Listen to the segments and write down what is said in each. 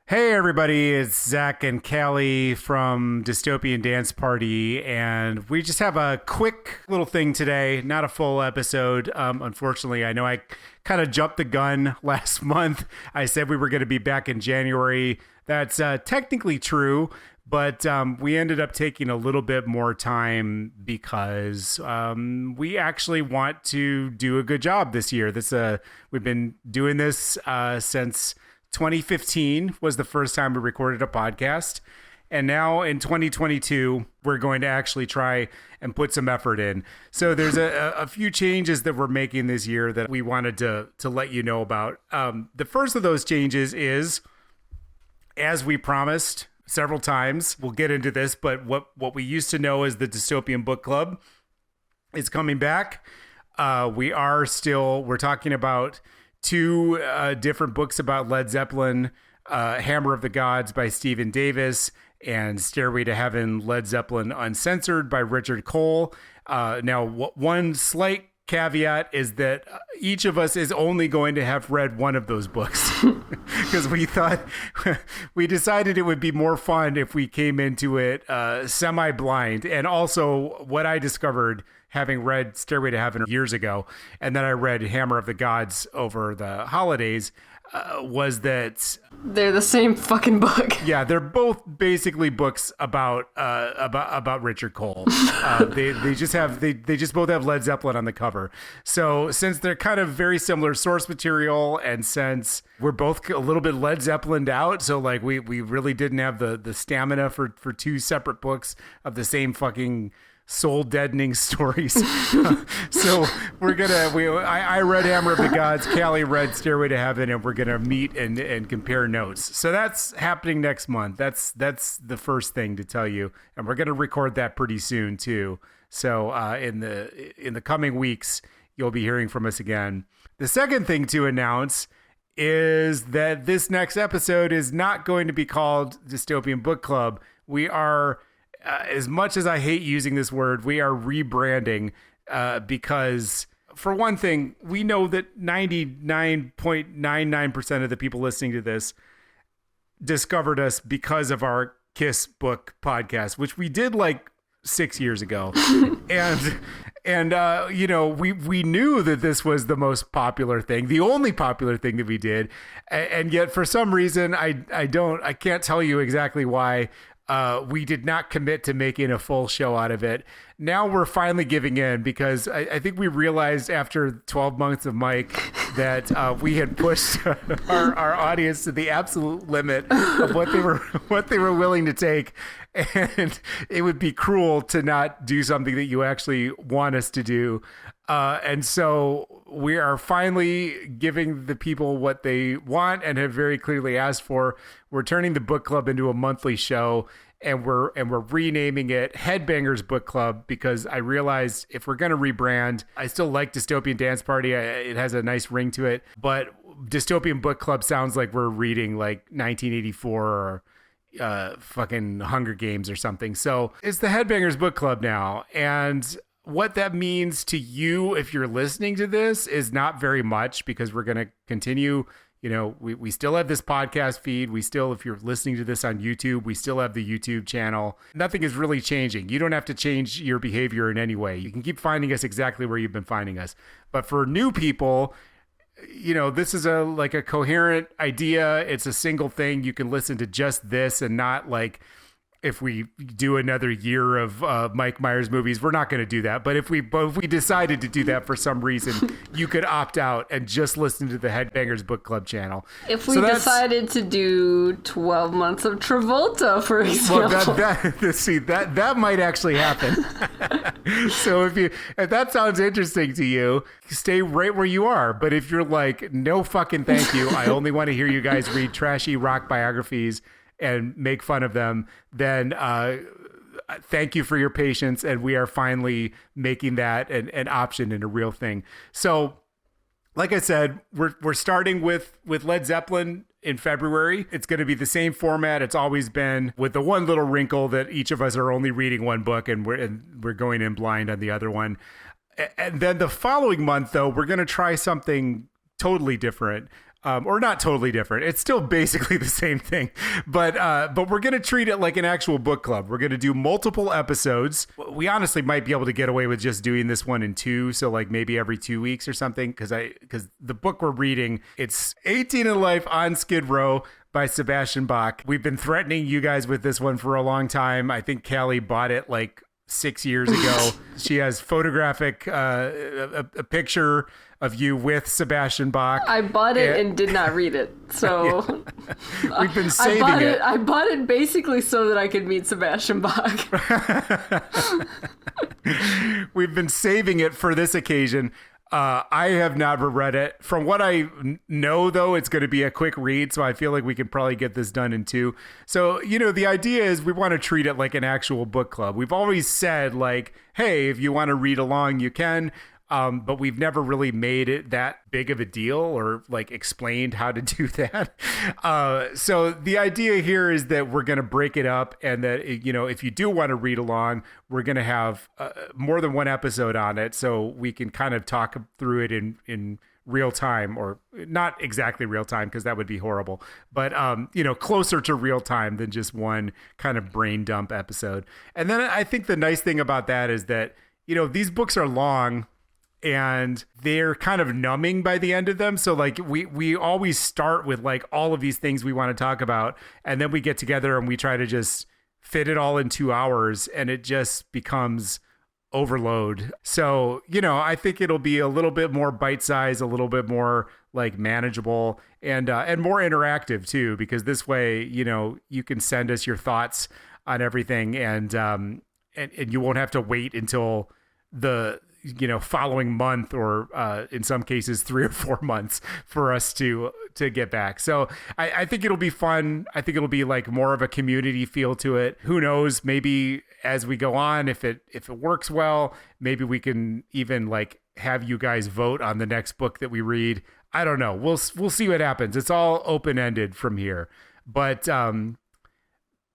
Hey everybody, it's Zach and Callie from Dystopian Dance Party, and we just have a quick little thing today, not a full episode. Unfortunately, I know I kind of jumped the gun last month. I said we were going to be back in January. That's technically true, but we ended up taking a little bit more time because we actually want to do a good job this year. We've been doing this since 2015 was the first time we recorded a podcast. And now in 2022, we're going to actually try and put some effort in. So there's a few changes that we're making this year that we wanted to let you know about. The first of those changes is, as we promised several times, we'll get into this, but what we used to know as the Dystopian Book Club is coming back. We're talking about two different books about Led Zeppelin, Hammer of the Gods by Stephen Davis and Stairway to Heaven, Led Zeppelin Uncensored by Richard Cole. Now, one slight caveat is that each of us is only going to have read one of those books because we decided it would be more fun if we came into it semi-blind. And also what I discovered having read Stairway to Heaven years ago, and then I read Hammer of the Gods over the holidays, was that they're the same fucking book. Yeah, they're both basically books about Richard Cole. They just both have Led Zeppelin on the cover. So since they're kind of very similar source material, and since we're both a little bit Led Zeppelined out, so like we really didn't have the stamina for two separate books of the same fucking soul deadening stories. So I read Hammer of the Gods, Callie read Stairway to Heaven, and we're gonna meet and compare notes. So that's happening next month. That's the first thing to tell you, and we're gonna record that pretty soon too. So in the coming weeks, you'll be hearing from us again. The second thing to announce is that this next episode is not going to be called Dystopian Book Club. We are, as much as I hate using this word, we are rebranding because, for one thing, we know that 99.99% of the people listening to this discovered us because of our Kiss book podcast, which we did like 6 years ago. And we knew that this was the most popular thing, the only popular thing that we did. And yet for some reason, I can't tell you exactly why, we did not commit to making a full show out of it. Now we're finally giving in because I think we realized after 12 months of Mike that we had pushed our audience to the absolute limit of what they were willing to take. And it would be cruel to not do something that you actually want us to do. And so we are finally giving the people what they want and have very clearly asked for. We're turning the book club into a monthly show, and we're renaming it Headbangers Book Club because I realized if we're going to rebrand, I still like Dystopian Dance Party. It has a nice ring to it, but Dystopian Book Club sounds like we're reading like 1984 or fucking Hunger Games or something. So it's the Headbangers Book Club now. And what that means to you, if you're listening to this, is not very much because we're going to continue. We still have this podcast feed. We still, if you're listening to this on YouTube, we still have the YouTube channel. Nothing is really changing. You don't have to change your behavior in any way. You can keep finding us exactly where you've been finding us. But for new people, this is a coherent idea. It's a single thing. You can listen to just this and not like, if we do another year of Mike Myers movies, we're not going to do that. But if we decided to do that for some reason, you could opt out and just listen to the Headbangers Book Club channel. If we decided to do 12 months of Travolta, for example. Well, that might actually happen. So if that sounds interesting to you, stay right where you are. But if you're like, no fucking thank you, I only want to hear you guys read trashy rock biographies and make fun of them, then thank you for your patience. And we are finally making that an option and a real thing. So like I said, we're starting with Led Zeppelin in February. It's going to be the same format it's always been, with the one little wrinkle that each of us are only reading one book and we're going in blind on the other one. And then the following month, though, we're going to try something totally different. or not totally different. It's still basically the same thing, but we're going to treat it like an actual book club. We're going to do multiple episodes. We honestly might be able to get away with just doing this one in two. So like maybe every 2 weeks or something. Cause the book we're reading, it's 18 in Life on Skid Row by Sebastian Bach. We've been threatening you guys with this one for a long time. I think Callie bought it like 6 years ago. She has photographic, a picture of you with Sebastian Bach. I bought it and did not read it. So we've been saving it. I bought it basically so that I could meet Sebastian Bach. We've been saving it for this occasion. I have never read it. From what I know, though, it's going to be a quick read, so I feel like we could probably get this done in 2. So, the idea is we want to treat it like an actual book club. We've always said, like, hey, if you want to read along, you can. But we've never really made it that big of a deal or like explained how to do that. So the idea here is that we're going to break it up, and that, if you do want to read along, we're going to have more than one episode on it, so we can kind of talk through it in real time, or not exactly real time, because that would be horrible, but closer to real time than just one kind of brain dump episode. And then I think the nice thing about that is that, these books are long, and they're kind of numbing by the end of them. So like we always start with like all of these things we want to talk about, and then we get together and we try to just fit it all in 2 hours, and it just becomes overload. So, I think it'll be a little bit more bite-sized, a little bit more like manageable, and more interactive too, because this way, you can send us your thoughts on everything, and you won't have to wait until the following month, or in some cases 3 or 4 months for us to get back. So I think it'll be fun. I think it'll be like more of a community feel to it. Who knows? Maybe as we go on, if it works well, maybe we can even like have you guys vote on the next book that we read. I don't know. We'll see what happens. It's all open-ended from here. But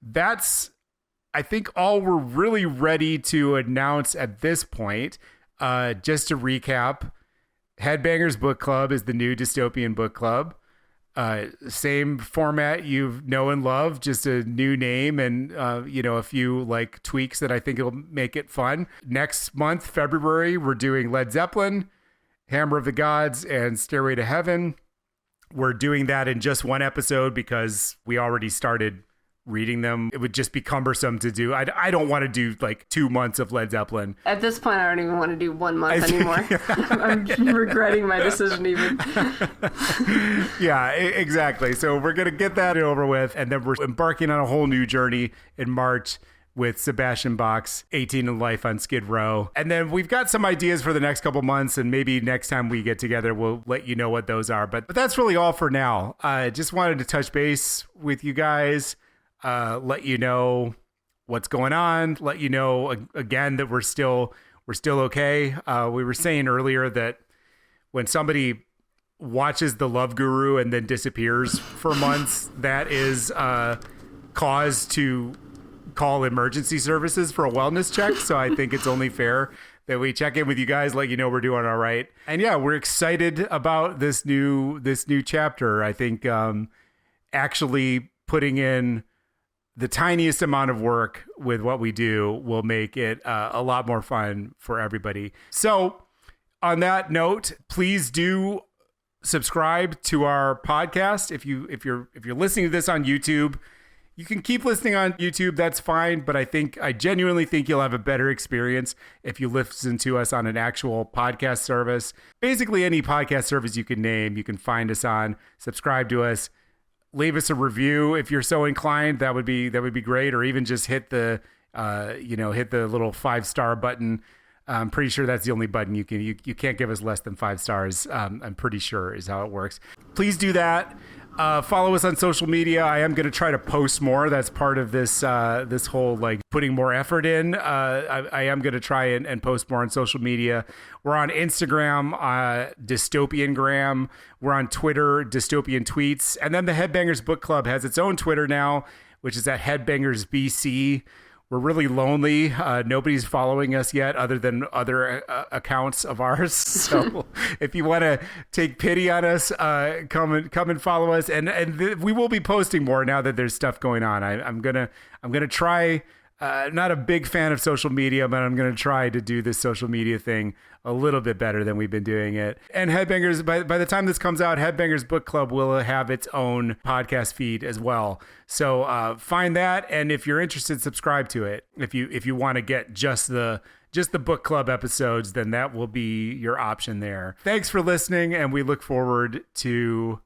that's, I think, all we're really ready to announce at this point. Just to recap, Headbangers Book Club is the new dystopian book club. Same format you know and love, just a new name and, a few like tweaks that I think will make it fun. Next month, February, we're doing Led Zeppelin, Hammer of the Gods, and Stairway to Heaven. We're doing that in just one episode because we already started reading them. It would just be cumbersome to do. I don't want to do like 2 months of Led Zeppelin. At this point, I don't even want to do 1 month anymore. I'm regretting my decision even. Yeah, exactly. So we're going to get that over with, and then we're embarking on a whole new journey in March with Sebastian Bach's 18 in Life on Skid Row. And then we've got some ideas for the next couple months, and maybe next time we get together, we'll let you know what those are. But that's really all for now. I just wanted to touch base with you guys. Let you know what's going on, let you know again that we're still okay. We were saying earlier that when somebody watches The Love Guru and then disappears for months, that is cause to call emergency services for a wellness check. So I think it's only fair that we check in with you guys, let you know we're doing all right. And yeah, we're excited about this new chapter. I think actually putting in the tiniest amount of work with what we do will make it a lot more fun for everybody. So on that note, please do subscribe to our podcast. If you're listening to this on YouTube, you can keep listening on YouTube. That's fine. But I genuinely think you'll have a better experience if you listen to us on an actual podcast service. Basically any podcast service you can name, you can find us on. Subscribe to us. Leave us a review if you're so inclined. That would be great. Or even just hit the hit the little 5-star button. I'm pretty sure that's the only button you can't give us less than 5 stars. I'm pretty sure is how it works. Please do that. Follow us on social media. I am going to try to post more. That's part of this whole like putting more effort in. I am going to try and post more on social media. We're on Instagram, Dystopiangram. We're on Twitter, Dystopian Tweets. And then the Headbangers Book Club has its own Twitter now, which is at Headbangers BC. we're really lonely. Nobody's following us yet other than other accounts of ours. So if you want to take pity on us, come and follow us. And we will be posting more now that there's stuff going on. I'm gonna try. Not a big fan of social media, but I'm going to try to do this social media thing a little bit better than we've been doing it. And Headbangers, by the time this comes out, Headbangers Book Club will have its own podcast feed as well. So find that, and if you're interested, subscribe to it. If you want to get just the book club episodes, then that will be your option there. Thanks for listening, and we look forward to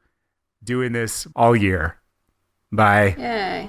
doing this all year. Bye. Yay.